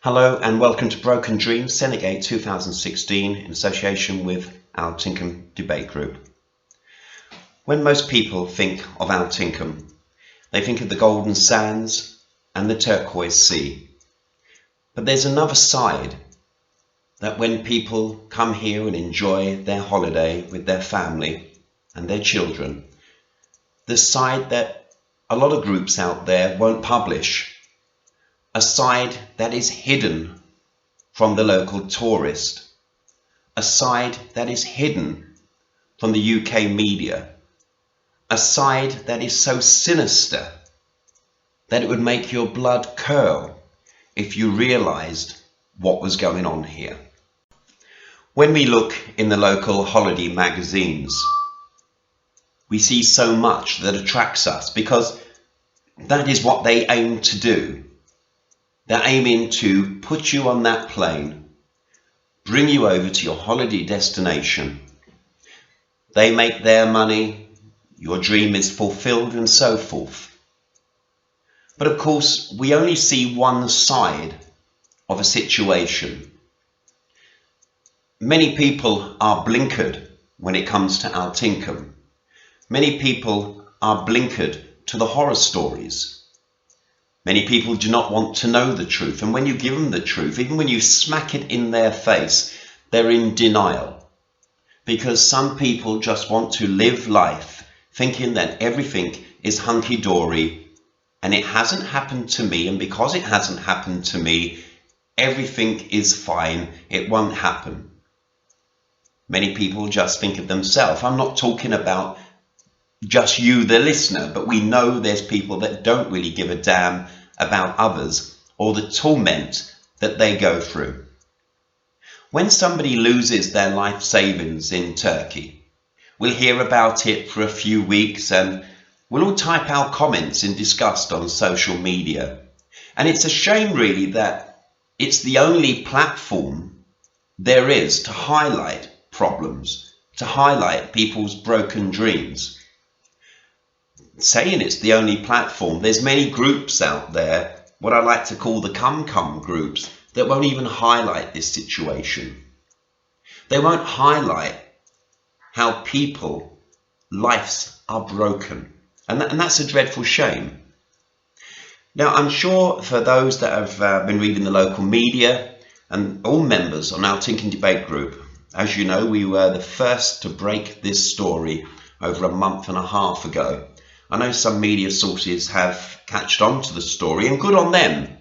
Hello and welcome to Broken Dreams, SenetGate 2016 in association with our Tinkham debate group. When most people think of our Tinkham, they think of the golden sands and the turquoise sea. But there's another side, that when people come here and enjoy their holiday with their family and their children, the side that a lot of groups out there won't publish, a side that is hidden from the local tourist, a side that is hidden from the UK media, a side that is so sinister that it would make your blood curl if you realised what was going on here. When we look in the local holiday magazines, we see so much that attracts us because that is what they aim to do. They're aiming to put you on that plane, bring you over to your holiday destination. They make their money, your dream is fulfilled and so forth. But of course, we only see one side of a situation. Many people are blinkered when it comes to our Tinkham. Many people are blinkered to the horror stories. Many people do not want to know the truth, and when you give them the truth, even when you smack it in their face, they're in denial. Because some people just want to live life thinking that everything is hunky-dory, and it hasn't happened to me, and because it hasn't happened to me, everything is fine, it won't happen. Many people just think of themselves. I'm not talking about just you, the listener, but we know there's people that don't really give a damn about others or the torment that they go through. When somebody loses their life savings in Turkey, we'll hear about it for a few weeks and we'll all type our comments in disgust on social media. And it's a shame really that it's the only platform there is to highlight problems, to highlight people's broken dreams. Saying it's the only platform, there's many groups out there, what I like to call the come groups, that won't even highlight this situation. They won't highlight how people, lives are broken. And that's a dreadful shame. Now, I'm sure for those that have been reading the local media and all members on our Tinkham debate group, as you know, we were the first to break this story over a month and a half ago. I know some media sources have catched on to the story, and good on them.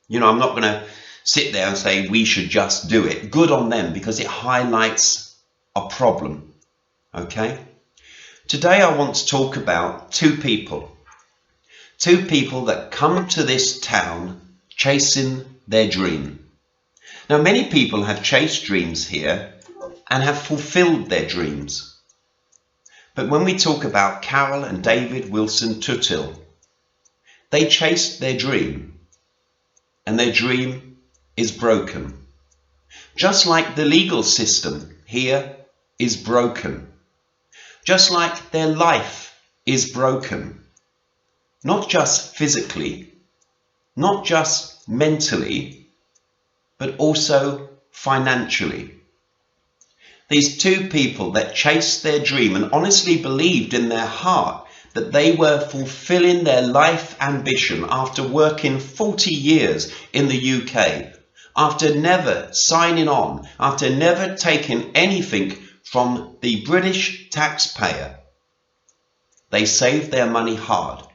You know, I'm not going to sit there and say we should just do it. Good on them, because it highlights a problem. Okay? Today I want to talk about two people that come to this town chasing their dream. Now, many people have chased dreams here and have fulfilled their dreams. But when we talk about Carol and David Wilson Tuthill, they chased their dream, and their dream is broken. Just like the legal system here is broken. Just like their life is broken. Not just physically, not just mentally, but also financially. These two people that chased their dream and honestly believed in their heart that they were fulfilling their life ambition after working 40 years in the UK, after never signing on, after never taking anything from the British taxpayer. They saved their money hard.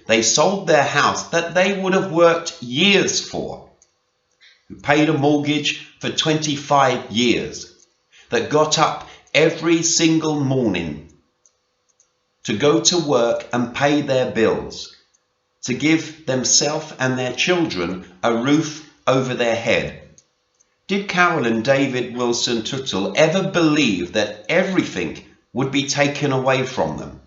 They sold their house that they would have worked years for, who paid a mortgage for 25 years. That got up every single morning to go to work and pay their bills, to give themselves and their children a roof over their head. Did Carol and David Wilson Tuthill ever believe that everything would be taken away from them?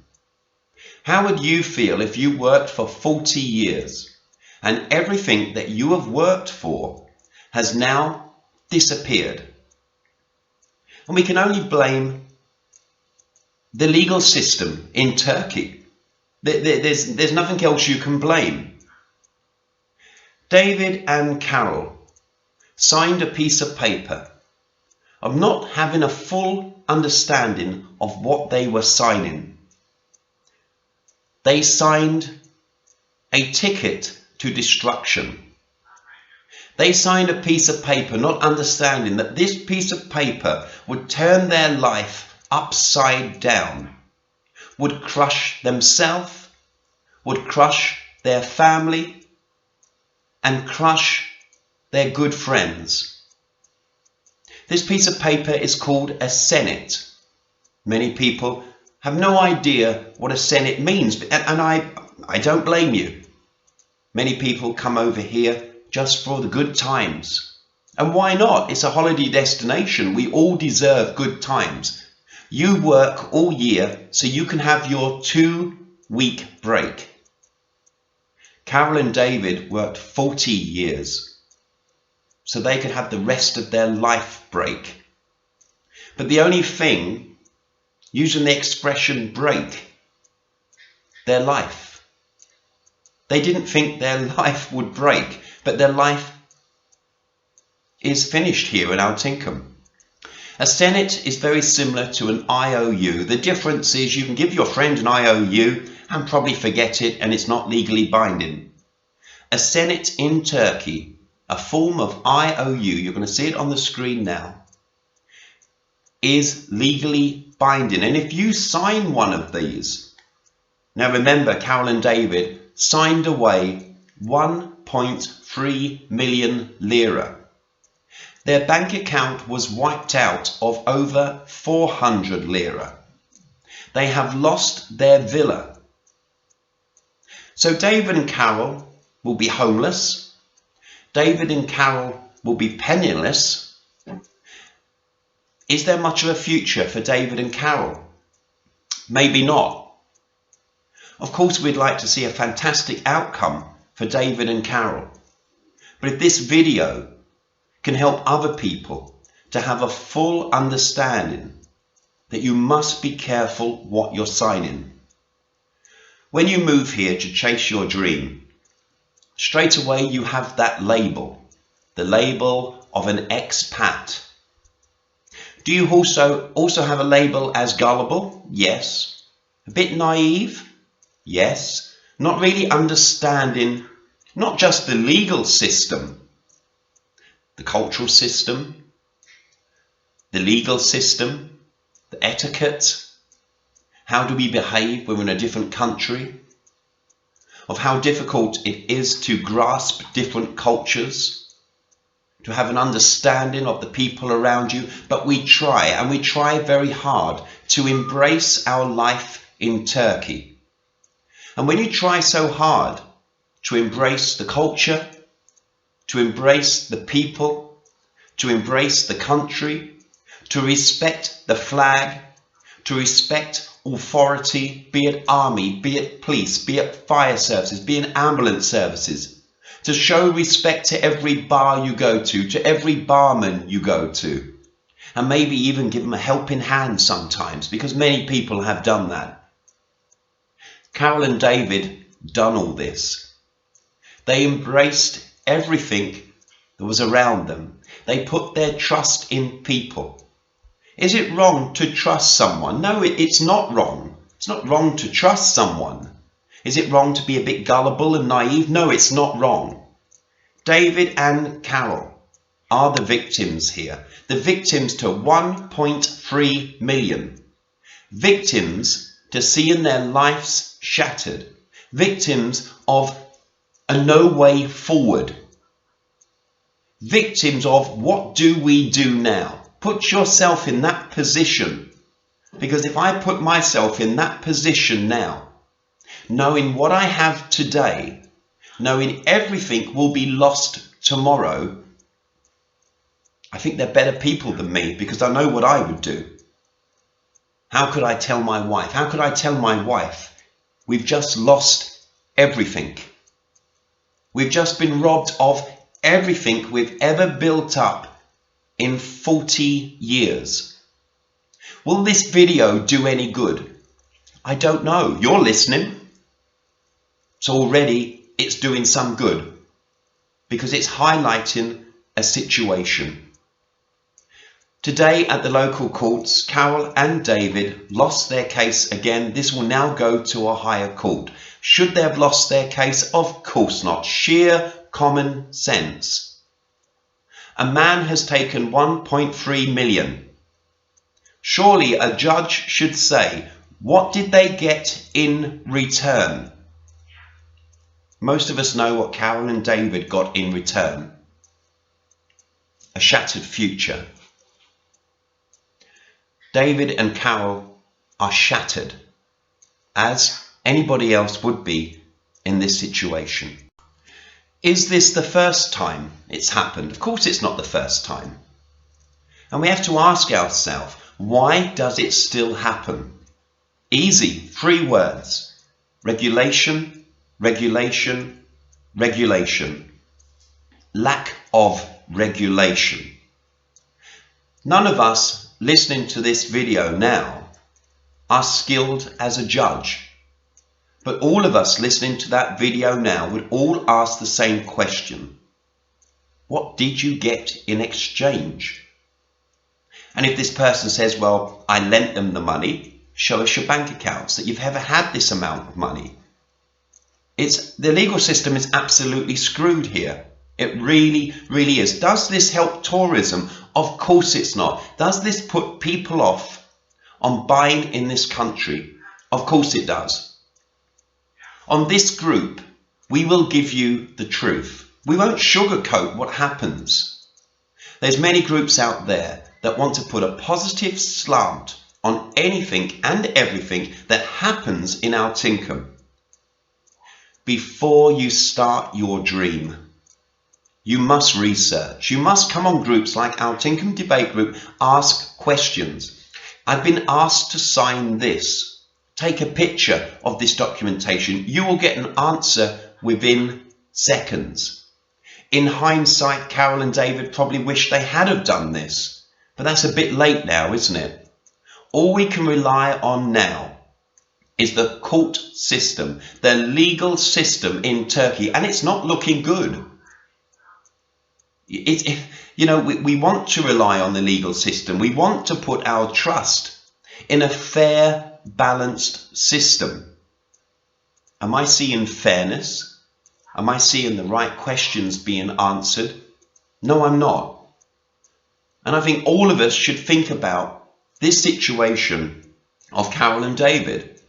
How would you feel if you worked for 40 years and everything that you have worked for has now disappeared? And we can only blame the legal system in Turkey. There's nothing else you can blame. David and Carol signed a piece of paper of not having a full understanding of what they were signing. They signed a ticket to destruction. They signed a piece of paper not understanding that this piece of paper would turn their life upside down, would crush themselves, would crush their family, and crush their good friends. This piece of paper is called a senet. Many people have no idea what a senet means, and I don't blame you. Many people come over here just for the good times. And why not? It's a holiday destination. We all deserve good times. You work all year so you can have your 2-week break. Carol and David worked 40 years so they could have the rest of their life break. But the only thing, using the expression break, their life. They didn't think their life would break, but their life is finished here in our Tinkham. A senet is very similar to an IOU. The difference is you can give your friend an IOU and probably forget it, and it's not legally binding. A senet in Turkey, a form of IOU, you're going to see it on the screen now, is legally binding. And if you sign one of these, now remember, Carol and David signed away 1.3 million lira. Their bank account was wiped out of over 400 lira. They have lost their villa. So David and Carol will be homeless. David and Carol will be penniless. Is there much of a future for David and Carol? Maybe not. Of course, we'd like to see a fantastic outcome for David and Carol. But if this video can help other people to have a full understanding that you must be careful what you're signing. When you move here to chase your dream, straight away you have that label, the label of an expat. Do you also have a label as gullible? Yes. A bit naive? Yes. Not really understanding not just the legal system, the cultural system, the legal system, the etiquette, how do we behave when we're in a different country, of how difficult it is to grasp different cultures, to have an understanding of the people around you. But we try, and we try very hard to embrace our life in Turkey. And when you try so hard to embrace the culture, to embrace the people, to embrace the country, to respect the flag, to respect authority, be it army, be it police, be it fire services, be it ambulance services, to show respect to every bar you go to every barman you go to, and maybe even give them a helping hand sometimes, because many people have done that. Carol and David done all this. They embraced everything that was around them. They put their trust in people. Is it wrong to trust someone? No, it's not wrong. It's not wrong to trust someone. Is it wrong to be a bit gullible and naive? No, it's not wrong. David and Carol are the victims here. The victims to 1.3 million. Victims to seeing their lives shattered. Victims of a no way forward. Victims of what do we do now? Put yourself in that position, because if I put myself in that position now, knowing what I have today, knowing everything will be lost tomorrow, I think they're better people than me, because I know what I would do. How could I tell my wife? How could I tell my wife, we've just lost everything. We've just been robbed of everything we've ever built up in 40 years. Will this video do any good? I don't know. You're listening. So already it's doing some good, because it's highlighting a situation. Today at the local courts, Carol and David lost their case again. This will now go to a higher court. Should they have lost their case? Of course not. Sheer common sense. A man has taken 1.3 million. Surely a judge should say, what did they get in return? Most of us know what Carol and David got in return. A shattered future. David and Carol are shattered, as anybody else would be in this situation. Is this the first time it's happened? Of course it's not the first time. And we have to ask ourselves, why does it still happen? Easy, 3 words. Regulation, regulation, regulation. Lack of regulation. None of us listening to this video now are skilled as a judge, but all of us listening to that video now would all ask the same question. What did you get in exchange? And if this person says, well, I lent them the money, show us your bank accounts that you've ever had this amount of money. The legal system is absolutely screwed here. It really, really is. Does this help tourism? Of course it's not. Does this put people off on buying in this country? Of course it does. On this group, we will give you the truth. We won't sugarcoat what happens. There's many groups out there that want to put a positive slant on anything and everything that happens in our Tinkham. Before you start your dream, you must research. You must come on groups like our Tinkham debate group, ask questions. I've been asked to sign this. Take a picture of this documentation. You will get an answer within seconds. In hindsight, Carol and David probably wish they had have done this, but that's a bit late now, isn't it? All we can rely on now is the court system, the legal system in Turkey, and it's not looking good. We want to rely on the legal system. We want to put our trust in a fair, balanced system. Am I seeing fairness? Am I seeing the right questions being answered? No, I'm not. And I think all of us should think about this situation of Carol and David.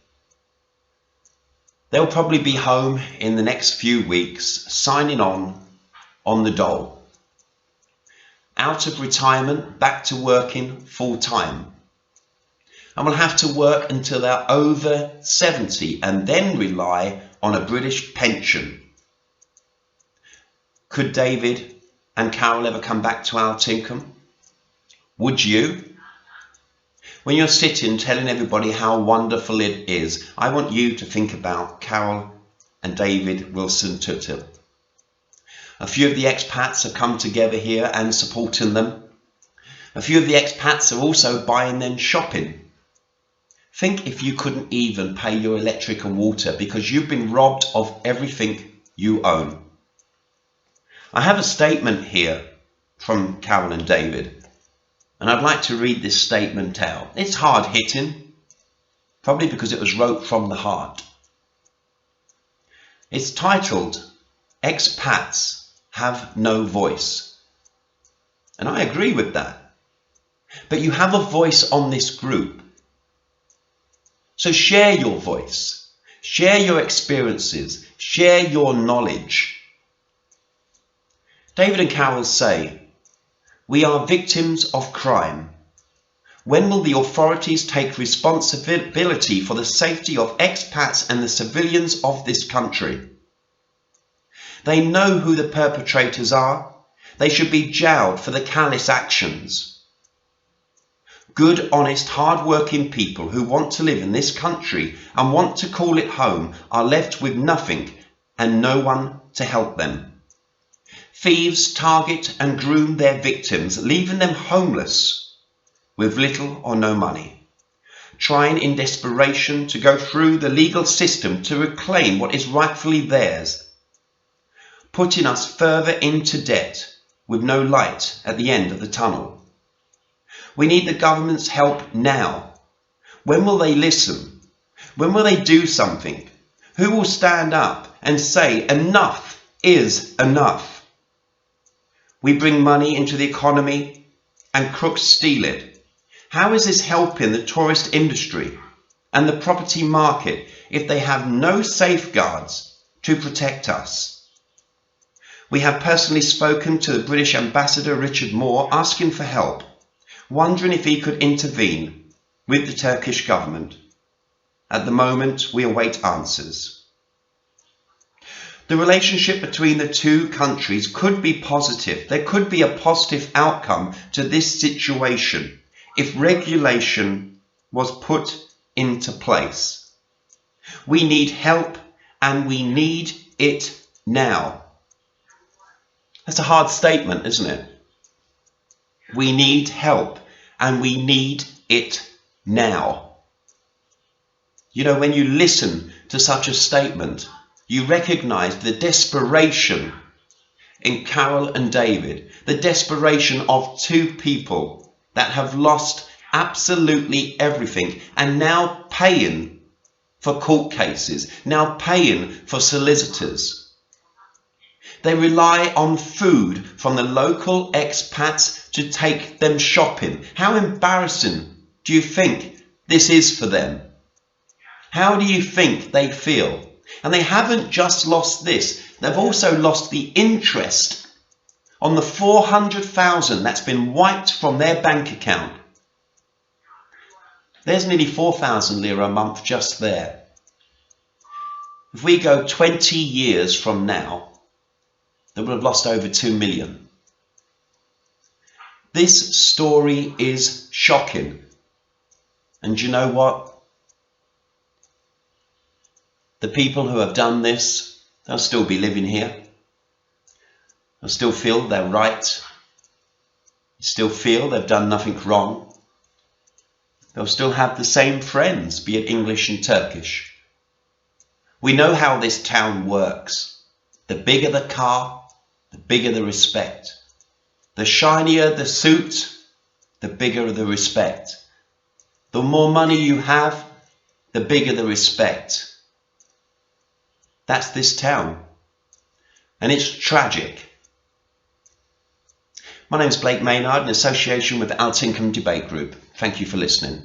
They'll probably be home in the next few weeks, signing on the dole. Out of retirement, back to working full time. And will have to work until they're over 70 and then rely on a British pension. Could David and Carol ever come back to our Tinkham? Would you? When you're sitting telling everybody how wonderful it is, I want you to think about Carol and David Wilson Tuttle. A few of the expats have come together here and supporting them. A few of the expats are also buying them shopping. Think if you couldn't even pay your electric and water because you've been robbed of everything you own. I have a statement here from Carol and David, and I'd like to read this statement out. It's hard hitting, probably because it was wrote from the heart. It's titled, Expats Have No Voice. And I agree with that. But you have a voice on this group. So share your voice, share your experiences, share your knowledge. David and Carol say, we are victims of crime. When will the authorities take responsibility for the safety of expats and the civilians of this country? They know who the perpetrators are. They should be jailed for the callous actions. Good, honest, hard-working people who want to live in this country and want to call it home are left with nothing and no one to help them. Thieves target and groom their victims, leaving them homeless with little or no money, trying in desperation to go through the legal system to reclaim what is rightfully theirs, putting us further into debt with no light at the end of the tunnel. We need the government's help now. When will they listen? When will they do something? Who will stand up and say enough is enough? We bring money into the economy and crooks steal it. How is this helping the tourist industry and the property market if they have no safeguards to protect us? We have personally spoken to the British Ambassador Richard Moore asking for help, wondering if he could intervene with the Turkish government. At the moment, we await answers. The relationship between the two countries could be positive. There could be a positive outcome to this situation if regulation was put into place. We need help, and we need it now. That's a hard statement, isn't it? We need help, and we need it now. You know, when you listen to such a statement, you recognize the desperation in Carol and David, the desperation of two people that have lost absolutely everything and now paying for court cases, now paying for solicitors. They rely on food from the local expats to take them shopping. How embarrassing do you think this is for them? How do you think they feel? And they haven't just lost this, they've also lost the interest on the 400,000 that's been wiped from their bank account. There's nearly 4,000 lira a month just there. If we go 20 years from now, they would have lost over 2 million. This story is shocking. And you know what? The people who have done this, they'll still be living here. They'll still feel they're right. Still feel they've done nothing wrong. They'll still have the same friends, be it English and Turkish. We know how this town works. The bigger the car, the bigger the respect. The shinier the suit, the bigger the respect. The more money you have, the bigger the respect. That's this town. And it's tragic. My name is Blake Maynard in association with the Alt Income Debate Group. Thank you for listening.